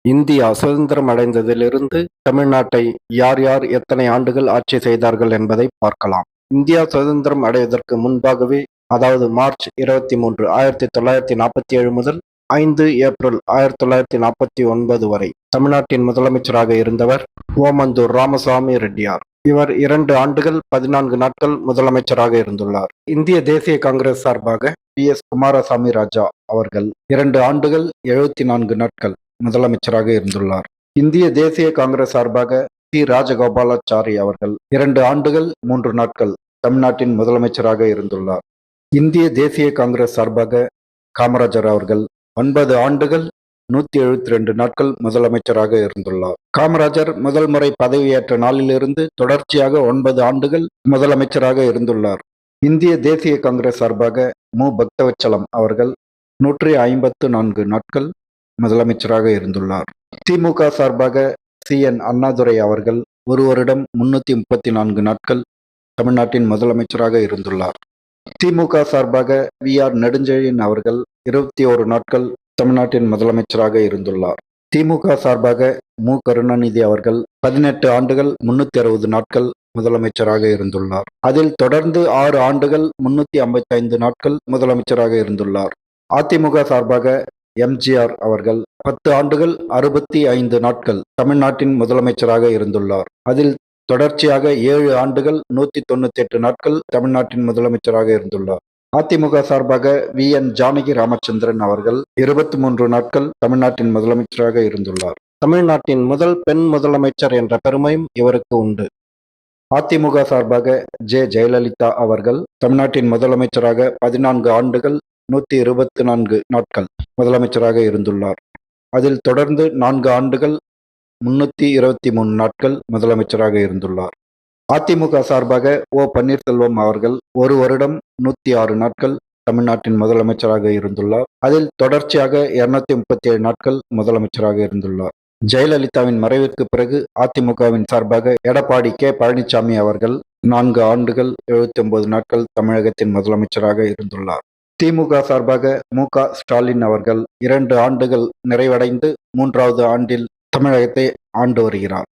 India சுதந்திரம் அடைந்ததிலிருந்து தமிழ்நாட்டை யார் யார் எத்தனை ஆண்டுகள் ஆட்சி செய்தார்கள் என்பதை பார்க்கலாம். இந்தியா சுதந்திரம் அடைவதற்கு முன்பாகவே, அதாவது மார்ச் 23, 1947 முதல் 5 ஏப்ரல் 1949 வரை தமிழ்நாட்டின் முதலமைச்சராக இருந்தவர் ஓமந்தூர் ராமசாமி ரெட்டியார். இவர் 2 ஆண்டுகள் 14 நாட்கள் முதலமைச்சராக இருந்துள்ளார். இந்திய தேசிய காங்கிரஸ் சார்பாக PS குமாரசாமி ராஜா அவர்கள் 2 ஆண்டுகள் 74 நாட்கள் முதலமைச்சராக இருந்துள்ளார். இந்திய தேசிய காங்கிரஸ் சார்பாக சி ராஜகோபாலாச்சாரி அவர்கள் 2 ஆண்டுகள் 3 நாட்கள் தமிழ்நாட்டின் முதலமைச்சராக இருந்துள்ளார். இந்திய தேசிய காங்கிரஸ் சார்பாக காமராஜர் அவர்கள் 9 ஆண்டுகள் 172 நாட்கள் முதலமைச்சராக இருந்துள்ளார். காமராஜர் முதல் முறை பதவியேற்ற நாளிலிருந்து தொடர்ச்சியாக 9 ஆண்டுகள் முதலமைச்சராக இருந்துள்ளார். இந்திய தேசிய காங்கிரஸ் சார்பாக மு பக்தவச்சலம் அவர்கள் 154 நாட்கள் முதலமைச்சராக இருந்துள்ளார். திமுக சார்பாக CN அண்ணாதுரை அவர்கள் 1 வருடம் 334 நாட்கள் தமிழ்நாட்டின் முதலமைச்சராக இருந்துள்ளார். திமுக சார்பாக VR நெடுஞ்செழியன் அவர்கள் 21 நாட்கள் தமிழ்நாட்டின் முதலமைச்சராக இருந்துள்ளார். திமுக சார்பாக மு கருணாநிதி அவர்கள் 18 ஆண்டுகள் 360 நாட்கள் முதலமைச்சராக இருந்துள்ளார். அதில் தொடர்ந்து 6 ஆண்டுகள் 355 நாட்கள் முதலமைச்சராக இருந்துள்ளார். அதிமுக சார்பாக MGR அவர்கள் 10 ஆண்டுகள் 65 நாட்கள் தமிழ்நாட்டின் முதலமைச்சராக இருந்துள்ளார். அதில் தொடர்ச்சியாக 7 ஆண்டுகள் 198 நாட்கள் தமிழ்நாட்டின் முதலமைச்சராக இருந்துள்ளார். அதிமுக சார்பாக VN ஜானகி ராமச்சந்திரன் அவர்கள் 23 நாட்கள் தமிழ்நாட்டின் முதலமைச்சராக இருந்துள்ளார். தமிழ்நாட்டின் முதல் பெண் முதலமைச்சர் என்ற பெருமையும் இவருக்கு உண்டு. அதிமுக சார்பாக ஜெயலலிதா அவர்கள் தமிழ்நாட்டின் முதலமைச்சராக 14 ஆண்டுகள் 124 நாட்கள் முதலமைச்சராக இருந்துள்ளார். அதில் தொடர்ந்து 4 ஆண்டுகள் 323 நாட்கள் முதலமைச்சராக இருந்துள்ளார். அதிமுக சார்பாக O பன்னீர்செல்வம் அவர்கள் 1 வருடம் 106 நாட்கள் தமிழ்நாட்டின் முதலமைச்சராக இருந்துள்ளார். அதில் தொடர்ச்சியாக 237 நாட்கள் முதலமைச்சராக இருந்துள்ளார். ஜெயலலிதாவின் மறைவிற்கு பிறகு அதிமுகவின் சார்பாக எடப்பாடி K பழனிசாமி அவர்கள் 4 ஆண்டுகள் 79 நாட்கள் தமிழகத்தின் முதலமைச்சராக இருந்துள்ளார். திமுக சார்பாக மு.க. ஸ்டாலின் அவர்கள் 2 ஆண்டுகள் நிறைவடைந்து 3வது ஆண்டில் தமிழகத்தை ஆண்டு வருகிறார்.